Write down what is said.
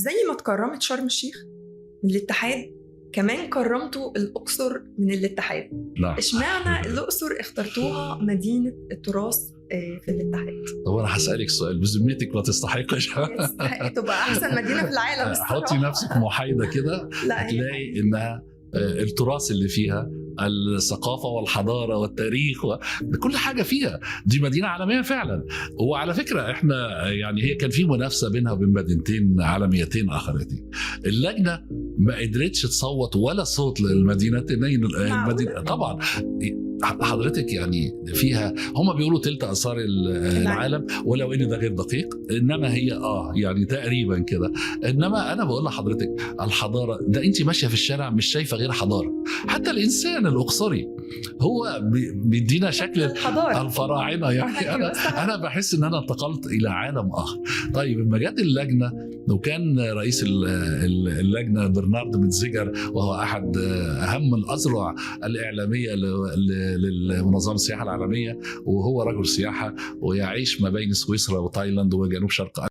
زي ما اتكرمت شرم الشيخ من الاتحاد، كمان كرمتوا الأقصر من الاتحاد. لا اشمعنى الأقصر اخترتوها مدينة التراث في الاتحاد؟ طب انا هسألك سؤال بذمتك ما تستحقش؟ تستحق تبقى أحسن مدينة في العالم الصراحة. حطي نفسك محايدة كده لا، هتلاقي انها التراث اللي فيها، الثقافة والحضارة والتاريخ كل حاجة فيها، دي مدينة عالمية فعلا. وعلى فكرة احنا يعني هي كان في منافسة بينها وبين مدينتين عالميتين آخرتين. اللجنة ما قدرتش تصوت ولا صوت للمدينتين المدينة طبعا. حضرتك يعني فيها هم بيقولوا تلت آثار العالم، ولو ان ده غير دقيق، انما هي يعني تقريبا كده. انما انا بقول لحضرتك الحضاره ده انت ماشيه في الشارع مش شايفه غير حضاره. حتى الانسان الاقصري هو بيدينا شكل الفراعنه. يعني انا بحس ان انا انتقلت الى عالم اخر. طيب لما جت اللجنه وكان رئيس اللجنه برنارد متزيجر، وهو احد اهم الاذرع الاعلاميه لمنظمه السياحه العالميه، وهو رجل سياحه ويعيش ما بين سويسرا وتايلاند وجنوب شرق